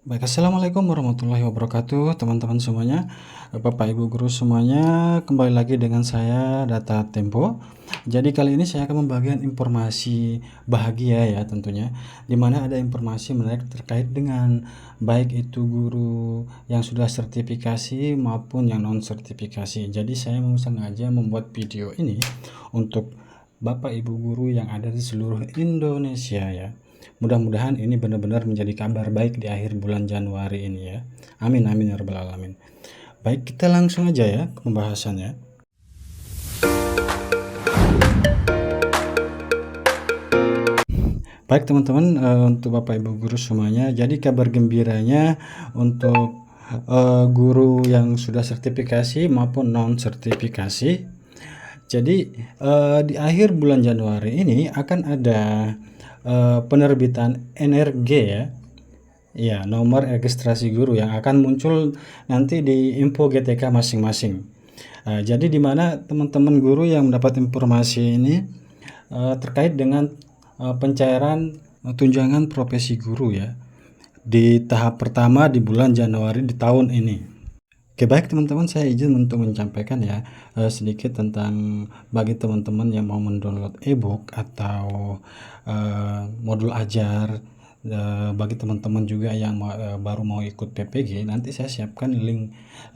Baik, assalamualaikum warahmatullahi wabarakatuh, teman-teman semuanya, Bapak Ibu guru semuanya, kembali lagi dengan saya Data Tempo. Jadi kali ini saya akan membagikan informasi bahagia ya tentunya, di mana ada informasi menarik terkait dengan baik itu guru yang sudah sertifikasi maupun yang non sertifikasi. Jadi saya mau sengaja membuat video ini untuk Bapak Ibu guru yang ada di seluruh Indonesia ya. Mudah-mudahan ini benar-benar menjadi kabar baik di akhir bulan Januari ini ya. Amin amin ya rabbal alamin. Baik, kita langsung aja ya ke pembahasannya. Baik teman-teman, untuk Bapak Ibu guru semuanya, jadi kabar gembiranya untuk guru yang sudah sertifikasi maupun non sertifikasi. Jadi di akhir bulan Januari ini akan ada penerbitan NRG ya. Ya, nomor registrasi guru yang akan muncul nanti di info GTK masing-masing. Jadi di mana teman-teman guru yang mendapat informasi ini terkait dengan pencairan tunjangan profesi guru ya di tahap pertama di bulan Januari di tahun ini. Oke, baik teman-teman, saya izin untuk menyampaikan ya sedikit tentang bagi teman-teman yang mau mendownload ebook atau modul ajar. Bagi teman-teman juga yang baru mau ikut PPG, nanti saya siapkan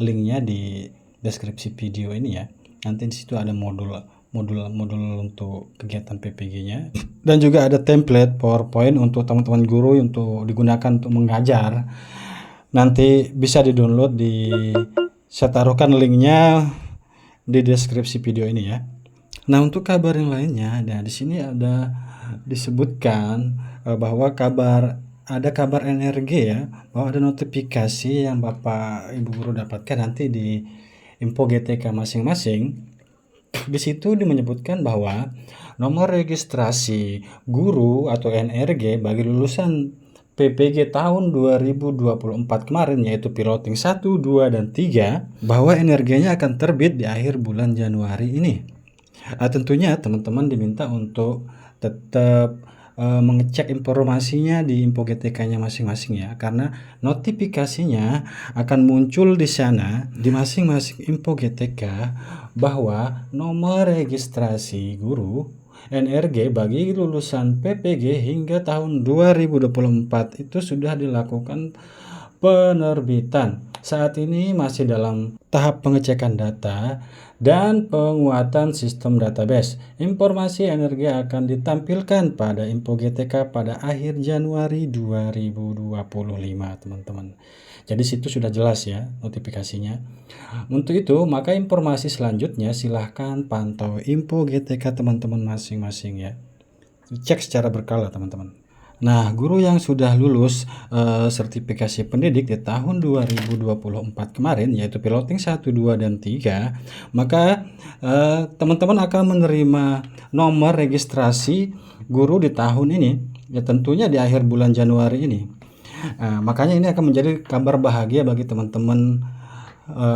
linknya di deskripsi video ini ya. Nanti di situ ada modul untuk kegiatan PPG-nya dan juga ada template PowerPoint untuk teman-teman guru untuk digunakan untuk mengajar. Nanti bisa di-download saya taruhkan linknya di deskripsi video ini ya. Nah, untuk kabar yang lainnya, di sini ada disebutkan bahwa ada kabar NRG ya, bahwa ada notifikasi yang Bapak Ibu guru dapatkan nanti di info GTK masing-masing. Di situ menyebutkan bahwa nomor registrasi guru atau NRG bagi lulusan PPG tahun 2024 kemarin, yaitu piloting 1, 2, dan 3, bahwa NRG-nya akan terbit di akhir bulan Januari ini. Tentunya teman-teman diminta untuk tetap mengecek informasinya di info GTK-nya masing-masing ya, karena notifikasinya akan muncul di sana di masing-masing info GTK bahwa nomor registrasi guru NRG bagi lulusan PPG hingga tahun 2024 itu sudah dilakukan penerbitan. Saat ini masih dalam tahap pengecekan data dan penguatan sistem database. Informasi energi akan ditampilkan pada info GTK pada akhir Januari 2025, teman-teman. Jadi situ sudah jelas ya notifikasinya. Untuk itu, maka informasi selanjutnya silahkan pantau info GTK teman-teman masing-masing ya. Cek secara berkala, teman-teman. Nah, guru yang sudah lulus sertifikasi pendidik di tahun 2024 kemarin, yaitu piloting 1, 2, dan 3, maka teman-teman akan menerima nomor registrasi guru di tahun ini, ya tentunya di akhir bulan Januari ini. Makanya ini akan menjadi kabar bahagia bagi teman-teman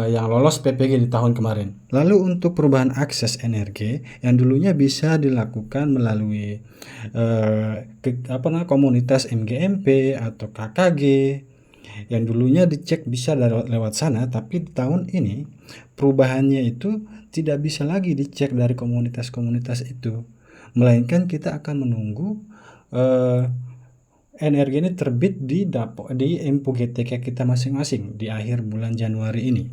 yang lolos PPG di tahun kemarin. Lalu untuk perubahan akses energi yang dulunya bisa dilakukan melalui komunitas MGMP atau KKG, yang dulunya dicek bisa lewat sana, tapi di tahun ini perubahannya itu tidak bisa lagi dicek dari komunitas-komunitas itu, melainkan kita akan menunggu energi ini terbit di info GTK kita masing-masing di akhir bulan Januari ini.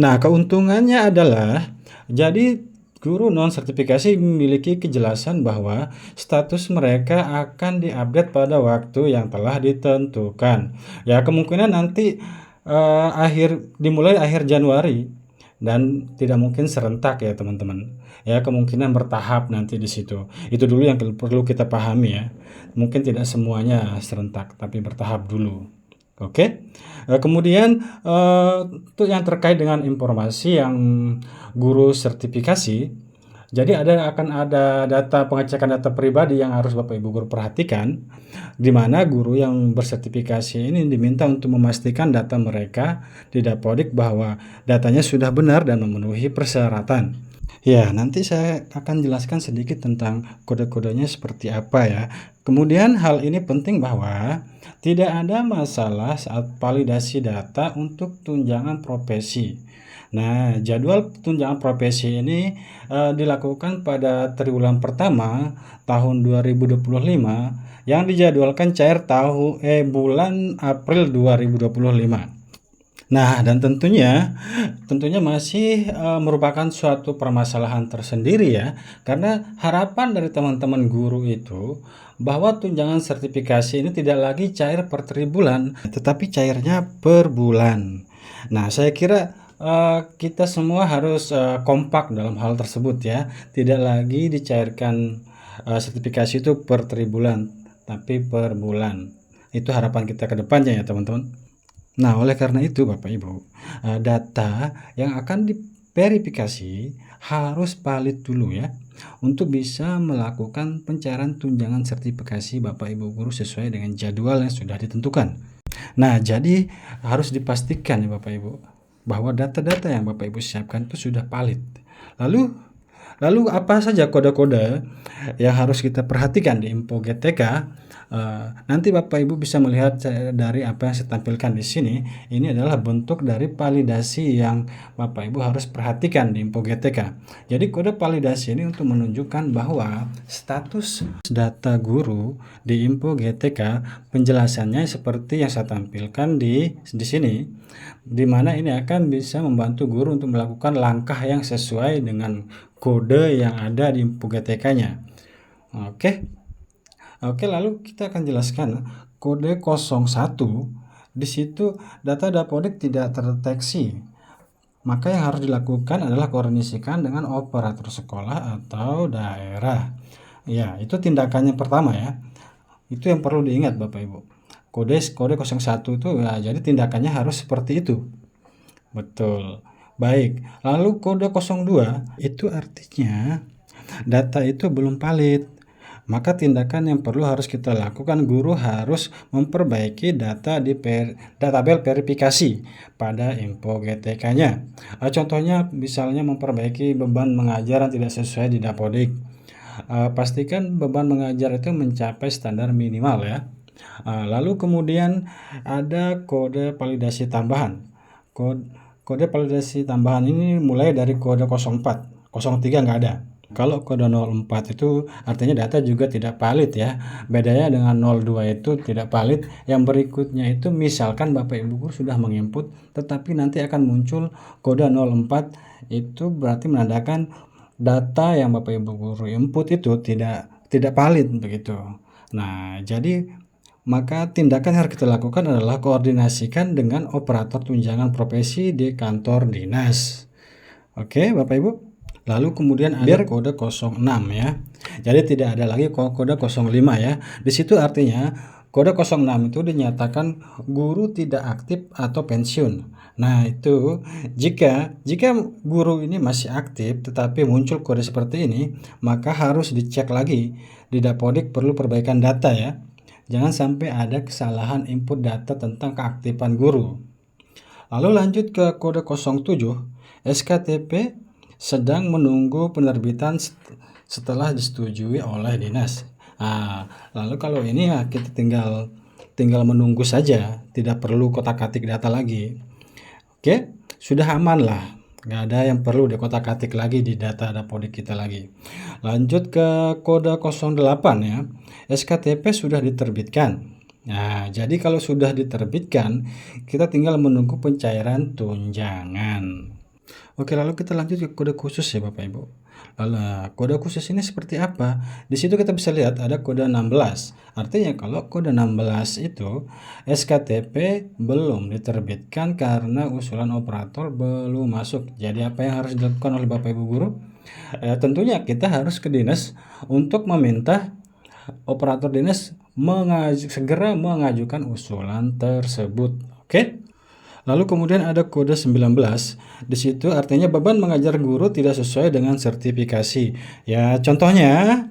Nah, keuntungannya adalah jadi guru non sertifikasi memiliki kejelasan bahwa status mereka akan diupdate pada waktu yang telah ditentukan. Ya, kemungkinan nanti dimulai akhir Januari dan tidak mungkin serentak ya teman-teman. Ya, kemungkinan bertahap nanti di situ. Itu dulu yang perlu kita pahami ya. Mungkin tidak semuanya serentak, tapi bertahap dulu. Oke. Kemudian untuk yang terkait dengan informasi yang guru sertifikasi, jadi akan ada data pengecekan data pribadi yang harus Bapak Ibu guru perhatikan, di mana guru yang bersertifikasi ini diminta untuk memastikan data mereka di Dapodik bahwa datanya sudah benar dan memenuhi persyaratan. Ya, nanti saya akan jelaskan sedikit tentang kode-kodenya seperti apa ya. Kemudian hal ini penting bahwa tidak ada masalah saat validasi data untuk tunjangan profesi. Nah, jadwal tunjangan profesi ini dilakukan pada triwulan pertama tahun 2025 yang dijadwalkan cair bulan April 2025. Nah, dan tentunya masih merupakan suatu permasalahan tersendiri ya, karena harapan dari teman-teman guru itu bahwa tunjangan sertifikasi ini tidak lagi cair per tribulan, tetapi cairnya per bulan. Nah, saya kira kita semua harus kompak dalam hal tersebut ya, tidak lagi dicairkan sertifikasi itu per tribulan, tapi per bulan. Itu harapan kita ke depannya ya teman-teman. Nah, oleh karena itu Bapak Ibu, data yang akan diverifikasi harus valid dulu ya, untuk bisa melakukan pencairan tunjangan sertifikasi Bapak Ibu guru sesuai dengan jadwal yang sudah ditentukan. Nah, jadi harus dipastikan ya Bapak Ibu, bahwa data-data yang Bapak Ibu siapkan itu sudah valid. Lalu apa saja kode-kode yang harus kita perhatikan di info GTK? Nanti Bapak Ibu bisa melihat dari apa yang saya tampilkan di sini. Ini adalah bentuk dari validasi yang Bapak Ibu harus perhatikan di info GTK. Jadi kode validasi ini untuk menunjukkan bahwa status data guru di info GTK penjelasannya seperti yang saya tampilkan di sini, di mana ini akan bisa membantu guru untuk melakukan langkah yang sesuai dengan kode yang ada di info GTK-nya. Oke, lalu kita akan jelaskan kode 01. Di situ data Dapodik tidak terdeteksi. Maka yang harus dilakukan adalah koordinasikan dengan operator sekolah atau daerah. Ya, itu tindakannya pertama ya. Itu yang perlu diingat Bapak Ibu. Kode 01 itu ya, jadi tindakannya harus seperti itu. Betul. Baik, lalu kode 02 itu artinya data itu belum valid. Maka tindakan yang perlu harus kita lakukan, guru harus memperbaiki data di tabel verifikasi pada info GTK-nya. Contohnya misalnya memperbaiki beban mengajar yang tidak sesuai di Dapodik. Pastikan beban mengajar itu mencapai standar minimal ya. Lalu kemudian ada kode validasi tambahan. Kode validasi tambahan ini mulai dari kode 04, 03 nggak ada. Kalau kode 04 itu artinya data juga tidak valid ya. Bedanya dengan 02 itu tidak valid. Yang berikutnya itu misalkan Bapak Ibu guru sudah menginput tetapi nanti akan muncul kode 04, itu berarti menandakan data yang Bapak Ibu guru input itu tidak valid begitu. Nah, jadi maka tindakan yang harus kita lakukan adalah koordinasikan dengan operator tunjangan profesi di kantor dinas. Oke, Bapak Ibu. Lalu kemudian ada kode 06 ya. Jadi tidak ada lagi kode 05 ya. Di situ artinya kode 06 itu dinyatakan guru tidak aktif atau pensiun. Nah, itu jika guru ini masih aktif tetapi muncul kode seperti ini, maka harus dicek lagi di Dapodik, perlu perbaikan data ya. Jangan sampai ada kesalahan input data tentang keaktifan guru. Lalu lanjut ke kode 07, SKTP sedang menunggu penerbitan setelah disetujui oleh dinas. Lalu kalau ini ya kita tinggal menunggu saja, tidak perlu kotak-katik data lagi. Oke, sudah aman lah. Nggak ada yang perlu dikotak-katik lagi di data Dapodik kita lagi. Lanjut ke kode 08 ya. SKTP sudah diterbitkan. Nah, jadi kalau sudah diterbitkan, kita tinggal menunggu pencairan tunjangan. Oke, lalu kita lanjut ke kode khusus ya Bapak Ibu. Lalu kode khusus ini seperti apa? Di situ kita bisa lihat ada kode 16. Artinya kalau kode 16 itu SKTP belum diterbitkan karena usulan operator belum masuk. Jadi apa yang harus dilakukan oleh Bapak Ibu guru? Tentunya kita harus ke dinas untuk meminta operator dinas segera mengajukan usulan tersebut. Oke? Lalu kemudian ada kode 19. Di situ artinya beban mengajar guru tidak sesuai dengan sertifikasi. Ya, contohnya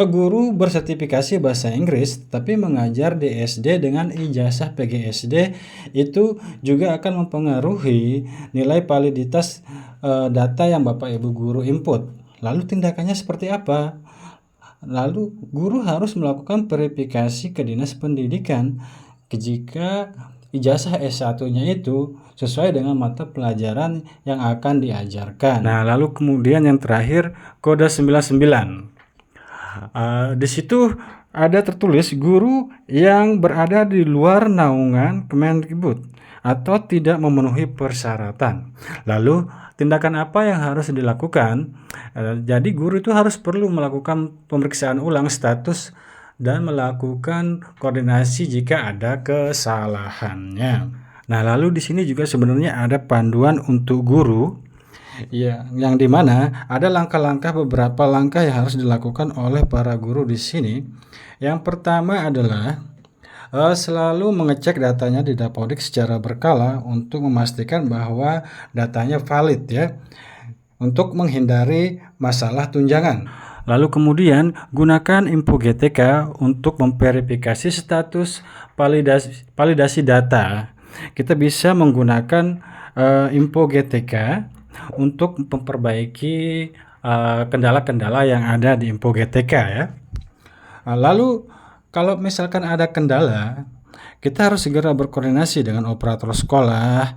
guru bersertifikasi bahasa Inggris tapi mengajar di SD dengan ijazah PGSD, itu juga akan mempengaruhi nilai validitas data yang Bapak Ibu guru input. Lalu tindakannya seperti apa? Lalu guru harus melakukan verifikasi ke Dinas Pendidikan jika ijazah S1-nya itu sesuai dengan mata pelajaran yang akan diajarkan. Nah, lalu kemudian yang terakhir kode 99. Di situ ada tertulis guru yang berada di luar naungan Kemendikbud atau tidak memenuhi persyaratan. Lalu tindakan apa yang harus dilakukan? Jadi guru itu harus perlu melakukan pemeriksaan ulang status dan melakukan koordinasi jika ada kesalahannya. Nah, lalu di sini juga sebenarnya ada panduan untuk guru, ya, yang dimana ada beberapa langkah yang harus dilakukan oleh para guru di sini. Yang pertama adalah selalu mengecek datanya di Dapodik secara berkala untuk memastikan bahwa datanya valid, ya, untuk menghindari masalah tunjangan. Lalu kemudian gunakan info GTK untuk memverifikasi status validasi data. Kita bisa menggunakan info GTK untuk memperbaiki kendala-kendala yang ada di info GTK, ya. Lalu kalau misalkan ada kendala, kita harus segera berkoordinasi dengan operator sekolah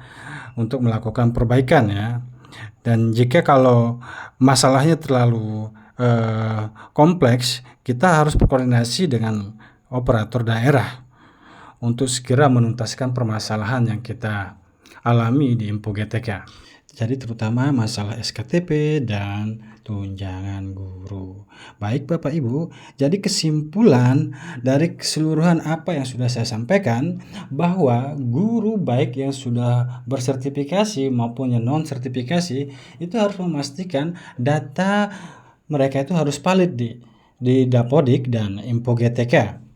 untuk melakukan perbaikan, ya. Dan jika kalau masalahnya terlalu kompleks, kita harus berkoordinasi dengan operator daerah untuk segera menuntaskan permasalahan yang kita alami di info GTK. Jadi terutama masalah SKTP dan tunjangan guru. Baik Bapak Ibu, jadi kesimpulan dari keseluruhan apa yang sudah saya sampaikan, bahwa guru baik yang sudah bersertifikasi maupun yang non sertifikasi itu harus memastikan data mereka itu harus valid di Dapodik dan info GTK.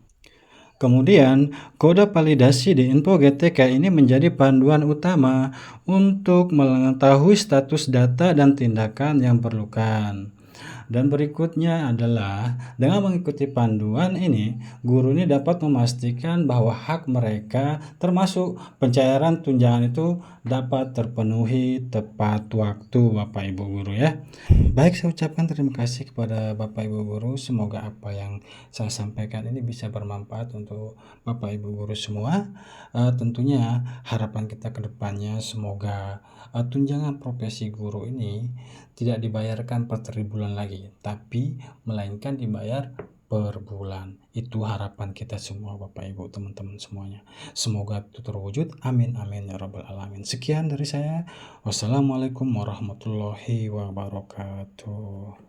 Kemudian, kode validasi di info GTK ini menjadi panduan utama untuk mengetahui status data dan tindakan yang diperlukan. Dan berikutnya adalah dengan mengikuti panduan ini, guru ini dapat memastikan bahwa hak mereka termasuk pencairan tunjangan itu dapat terpenuhi tepat waktu, Bapak Ibu guru, ya. Baik, saya ucapkan terima kasih kepada Bapak Ibu guru. Semoga apa yang saya sampaikan ini bisa bermanfaat untuk Bapak Ibu guru semua. Tentunya harapan kita ke depannya semoga tunjangan profesi guru ini tidak dibayarkan per bulan lagi, tapi melainkan dibayar per bulan. Itu harapan kita semua Bapak Ibu teman-teman semuanya. Semoga itu terwujud. Amin amin ya rabbal alamin. Sekian dari saya. Wassalamualaikum warahmatullahi wabarakatuh.